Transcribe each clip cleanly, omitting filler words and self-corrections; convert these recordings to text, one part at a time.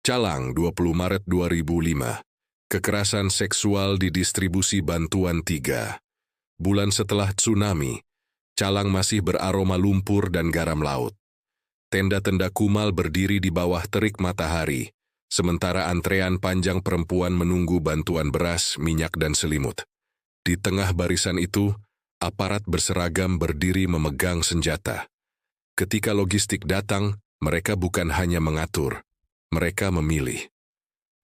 Calang, 20 Maret 2005. Kekerasan seksual di distribusi bantuan 3. Bulan setelah tsunami, Calang masih beraroma lumpur dan garam laut. Tenda-tenda kumal berdiri di bawah terik matahari, sementara antrean panjang perempuan menunggu bantuan beras, minyak, dan selimut. Di tengah barisan itu, aparat berseragam berdiri memegang senjata. Ketika logistik datang, mereka bukan hanya mengatur, mereka memilih.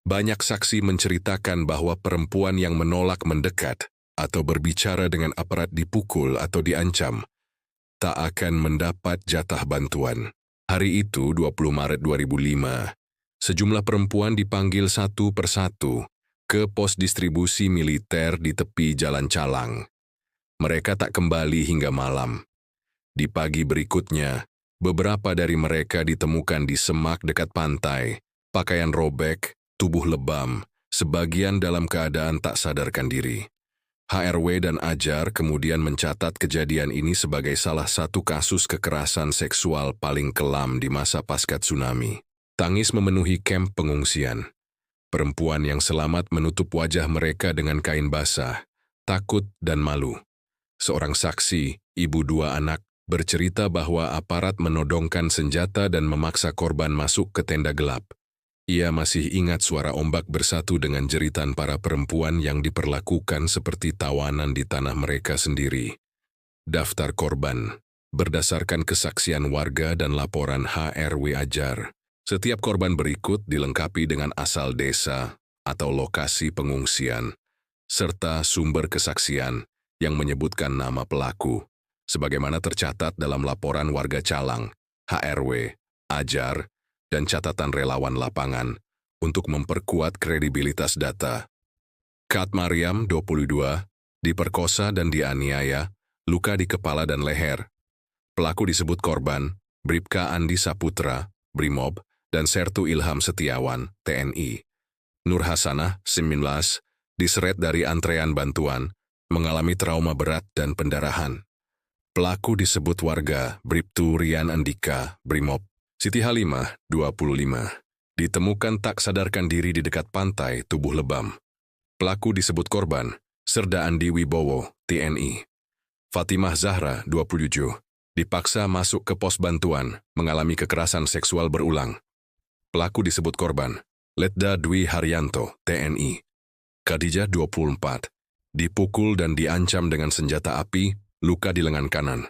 Banyak saksi menceritakan bahwa perempuan yang menolak mendekat atau berbicara dengan aparat dipukul atau diancam, tak akan mendapat jatah bantuan. Hari itu, 20 Maret 2005, sejumlah perempuan dipanggil satu persatu ke pos distribusi militer di tepi Jalan Calang. Mereka tak kembali hingga malam. Di pagi berikutnya, beberapa dari mereka ditemukan di semak dekat pantai, pakaian robek, tubuh lebam, sebagian dalam keadaan tak sadarkan diri. HRW dan Ajar kemudian mencatat kejadian ini sebagai salah satu kasus kekerasan seksual paling kelam di masa pasca tsunami. Tangis memenuhi kamp pengungsian. Perempuan yang selamat menutup wajah mereka dengan kain basah, takut dan malu. Seorang saksi, ibu 2 anak, bercerita bahwa aparat menodongkan senjata dan memaksa korban masuk ke tenda gelap. Ia masih ingat suara ombak bersatu dengan jeritan para perempuan yang diperlakukan seperti tawanan di tanah mereka sendiri. Daftar korban. Berdasarkan kesaksian warga dan laporan HRW Ajar, setiap korban berikut dilengkapi dengan asal desa atau lokasi pengungsian, serta sumber kesaksian yang menyebutkan nama pelaku, sebagaimana tercatat dalam laporan warga Calang, HRW, Ajar, dan catatan relawan lapangan untuk memperkuat kredibilitas data. Kat Mariam, 22, diperkosa dan dianiaya, luka di kepala dan leher. Pelaku disebut korban, Bribka Andi Saputra, Brimob, dan Sertu Ilham Setiawan, TNI. Nur Hasanah, 19, diseret dari antrean bantuan, mengalami trauma berat dan pendarahan. Pelaku disebut warga, Bribtu Rian Andika, Brimob. Siti Halimah, 25, ditemukan tak sadarkan diri di dekat pantai, tubuh lebam. Pelaku disebut korban, Serda Andi Wibowo, TNI. Fatimah Zahra, 27, dipaksa masuk ke pos bantuan, mengalami kekerasan seksual berulang. Pelaku disebut korban, Letda Dwi Haryanto, TNI. Khadijah, 24, dipukul dan diancam dengan senjata api, luka di lengan kanan.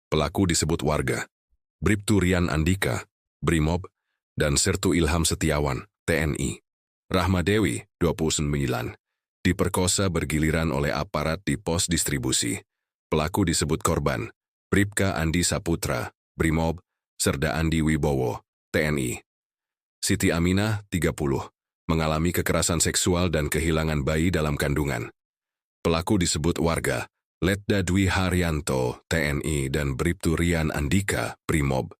Pelaku disebut warga, Bribtu Rian Andika, Brimob, dan Sertu Ilham Setiawan, TNI. Rahma Dewi, 29, diperkosa bergiliran oleh aparat di pos distribusi. Pelaku disebut korban, Bribka Andi Saputra, Brimob, Serda Andi Wibowo, TNI. Siti Aminah, 30, mengalami kekerasan seksual dan kehilangan bayi dalam kandungan. Pelaku disebut warga, Letda Dwi Haryanto, TNI, dan Bribtu Rian Andika, Brimob.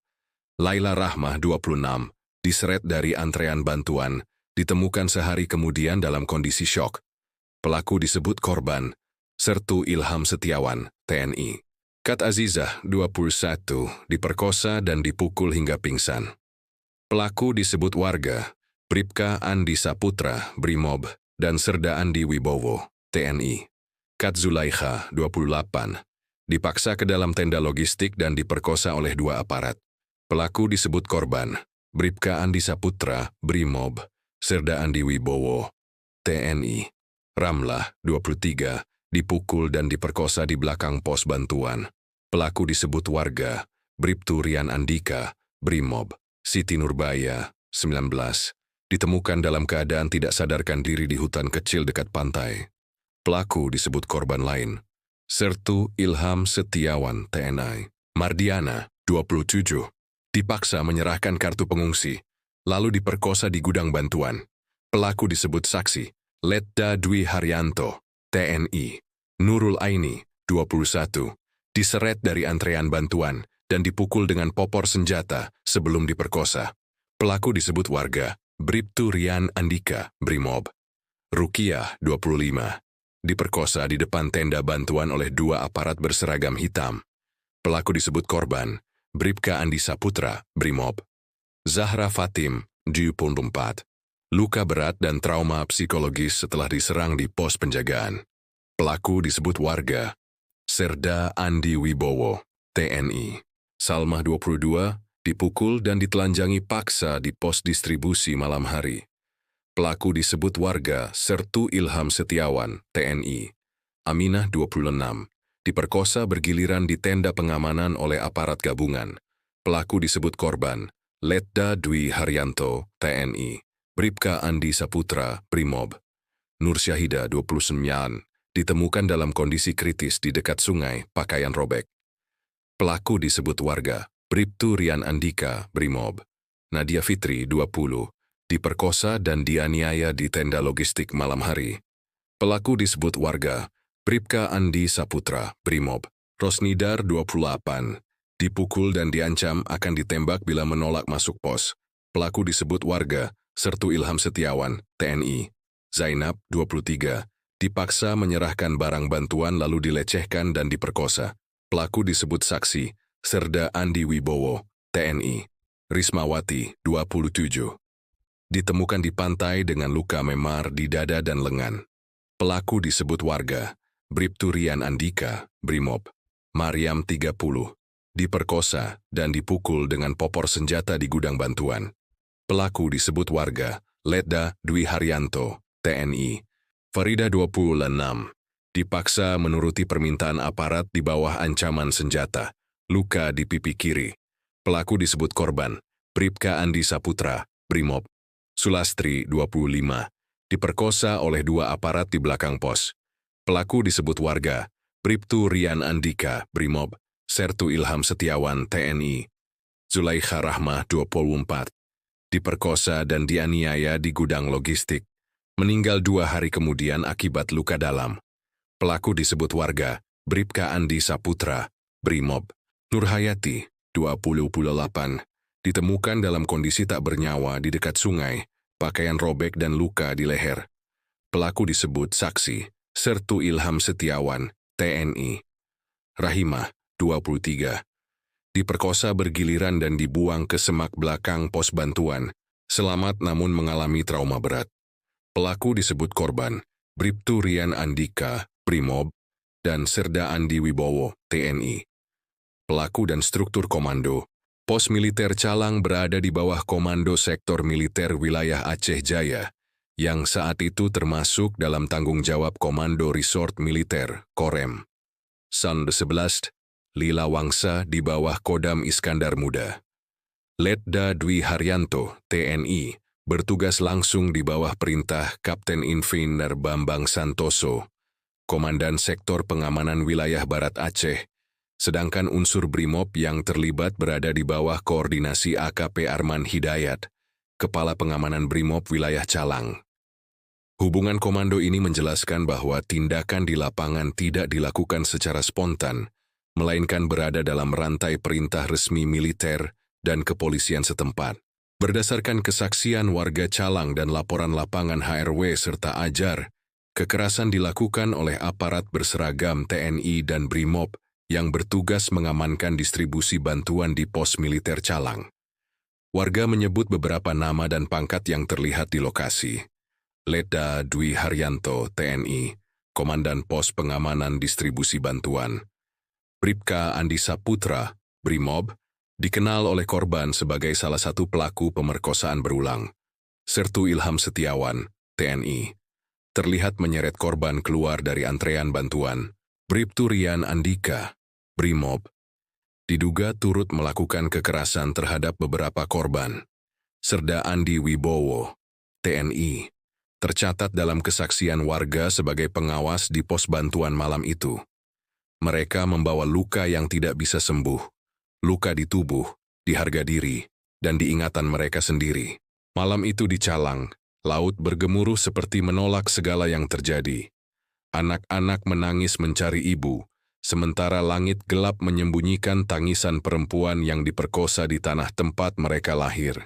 Laila Rahmah, 26, diseret dari antrean bantuan, ditemukan sehari kemudian dalam kondisi syok. Pelaku disebut korban, Sertu Ilham Setiawan, TNI. Kat Azizah, 21, diperkosa dan dipukul hingga pingsan. Pelaku disebut warga, Bribka Andi Saputra, Brimob, dan Serda Andi Wibowo, TNI. Kat Zulaikha, 28, dipaksa ke dalam tenda logistik dan diperkosa oleh 2 aparat. Pelaku disebut korban, Bribka Andi Saputra, Brimob, Serda Andi Wibowo, TNI. Ramlah, 23, dipukul dan diperkosa di belakang pos bantuan. Pelaku disebut warga, Bribtu Rian Andika, Brimob. Siti Nurbaya, 19, ditemukan dalam keadaan tidak sadarkan diri di hutan kecil dekat pantai. Pelaku disebut korban lain, Sertu Ilham Setiawan, TNI. Mardiana, 27, dipaksa menyerahkan kartu pengungsi, lalu diperkosa di gudang bantuan. Pelaku disebut saksi, Letda Dwi Haryanto, TNI. Nurul Aini, 21, diseret dari antrean bantuan dan dipukul dengan popor senjata sebelum diperkosa. Pelaku disebut warga, Bribtu Rian Andika, Brimob. Rukiah, 25, diperkosa di depan tenda bantuan oleh 2 aparat berseragam hitam. Pelaku disebut korban, Bribka Andi Saputra, Brimob. Zahra Fatim, 24, Luka berat dan trauma psikologis setelah diserang di pos penjagaan. Pelaku disebut warga, Serda Andi Wibowo, TNI. Salmah 22, dipukul dan ditelanjangi paksa di pos distribusi malam hari. Pelaku disebut warga Sertu Ilham Setiawan, TNI. Aminah 26, diperkosa bergiliran di tenda pengamanan oleh aparat gabungan. Pelaku disebut korban, Letda Dwi Haryanto, TNI. Bribka Andi Saputra, Brimob. Nur Syahida 29, ditemukan dalam kondisi kritis di dekat sungai, pakaian robek. Pelaku disebut warga, Bribtu Rian Andika, Brimob. Nadia Fitri 20, diperkosa dan dianiaya di tenda logistik malam hari. Pelaku disebut warga, Bribka Andi Saputra, Brimob. Rosnidar 28, dipukul dan diancam akan ditembak bila menolak masuk pos. Pelaku disebut warga, Sertu Ilham Setiawan, TNI. Zainab 23, dipaksa menyerahkan barang bantuan lalu dilecehkan dan diperkosa. Pelaku disebut saksi, Serda Andi Wibowo, TNI. Rismawati 27, ditemukan di pantai dengan luka memar di dada dan lengan. Pelaku disebut warga, Bribtu Rian Andika, Brimob. Mariam 30, diperkosa dan dipukul dengan popor senjata di gudang bantuan. Pelaku disebut warga, Letda Dwi Haryanto, TNI. Farida 26, dipaksa menuruti permintaan aparat di bawah ancaman senjata, luka di pipi kiri. Pelaku disebut korban, Bribka Andi Saputra, Brimob. Sulastri 25, diperkosa oleh dua aparat di belakang pos. Pelaku disebut warga, Bribtu Rian Andika, Brimob. Sertu Ilham Setiawan, TNI. Zulaikha Rahmah 24, diperkosa dan dianiaya di gudang logistik. Meninggal 2 hari kemudian akibat luka dalam. Pelaku disebut warga, Bribka Andi Saputra, Brimob. Nurhayati 28, ditemukan dalam kondisi tak bernyawa di dekat sungai, pakaian robek dan luka di leher. Pelaku disebut saksi, Sertu Ilham Setiawan, TNI. Rahimah 23, diperkosa bergiliran dan dibuang ke semak belakang pos bantuan, selamat namun mengalami trauma berat. Pelaku disebut korban, Bribtu Rian Andika, Brimob, dan Serda Andi Wibowo, TNI. Pelaku dan struktur komando. Pos militer Calang berada di bawah Komando Sektor Militer Wilayah Aceh Jaya, yang saat itu termasuk dalam tanggung jawab Komando Resort Militer, Korem. Sande 11, Lila Wangsa di bawah Kodam Iskandar Muda. Letda Dwi Haryanto, TNI, bertugas langsung di bawah perintah Kapten Infineer Bambang Santoso, Komandan Sektor Pengamanan Wilayah Barat Aceh, sedangkan unsur Brimob yang terlibat berada di bawah koordinasi AKP Arman Hidayat, Kepala Pengamanan Brimob Wilayah Calang. Hubungan komando ini menjelaskan bahwa tindakan di lapangan tidak dilakukan secara spontan, melainkan berada dalam rantai perintah resmi militer dan kepolisian setempat. Berdasarkan kesaksian warga Calang dan laporan lapangan HRW serta Ajar, kekerasan dilakukan oleh aparat berseragam TNI dan Brimob yang bertugas mengamankan distribusi bantuan di pos militer Calang. Warga menyebut beberapa nama dan pangkat yang terlihat di lokasi. Letda Dwi Haryanto, TNI, Komandan Pos Pengamanan Distribusi Bantuan. Bribka Andi Saputra, Brimob, dikenal oleh korban sebagai salah satu pelaku pemerkosaan berulang. Sertu Ilham Setiawan, TNI, terlihat menyeret korban keluar dari antrean bantuan. Bribtu Rian Andika, Brimob, diduga turut melakukan kekerasan terhadap beberapa korban. Serda Andi Wibowo, TNI, tercatat dalam kesaksian warga sebagai pengawas di pos bantuan malam itu. Mereka membawa luka yang tidak bisa sembuh, luka di tubuh, di harga diri, dan di ingatan mereka sendiri. Malam itu di Calang, laut bergemuruh seperti menolak segala yang terjadi. Anak-anak menangis mencari ibu, sementara langit gelap menyembunyikan tangisan perempuan yang diperkosa di tanah tempat mereka lahir.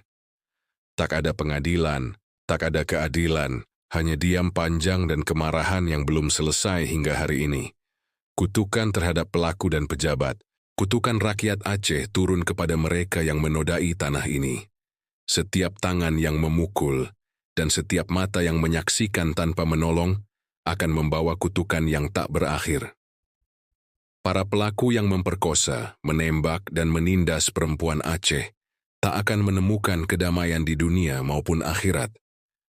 Tak ada pengadilan, tak ada keadilan, hanya diam panjang dan kemarahan yang belum selesai hingga hari ini. Kutukan terhadap pelaku dan pejabat, kutukan rakyat Aceh turun kepada mereka yang menodai tanah ini. Setiap tangan yang memukul, dan setiap mata yang menyaksikan tanpa menolong akan membawa kutukan yang tak berakhir. Para pelaku yang memperkosa, menembak, dan menindas perempuan Aceh tak akan menemukan kedamaian di dunia maupun akhirat.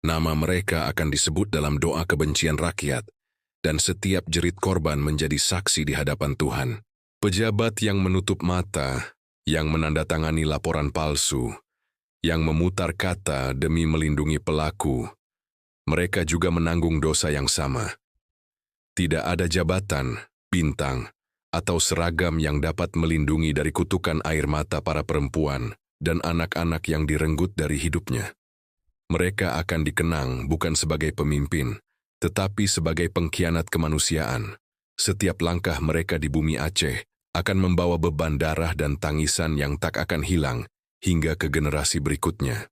Nama mereka akan disebut dalam doa kebencian rakyat, dan setiap jerit korban menjadi saksi di hadapan Tuhan. Pejabat yang menutup mata, yang menandatangani laporan palsu, yang memutar kata demi melindungi pelaku, mereka juga menanggung dosa yang sama. Tidak ada jabatan, bintang, atau seragam yang dapat melindungi dari kutukan air mata para perempuan dan anak-anak yang direnggut dari hidupnya. Mereka akan dikenang bukan sebagai pemimpin, tetapi sebagai pengkhianat kemanusiaan. Setiap langkah mereka di bumi Aceh akan membawa beban darah dan tangisan yang tak akan hilang hingga ke generasi berikutnya.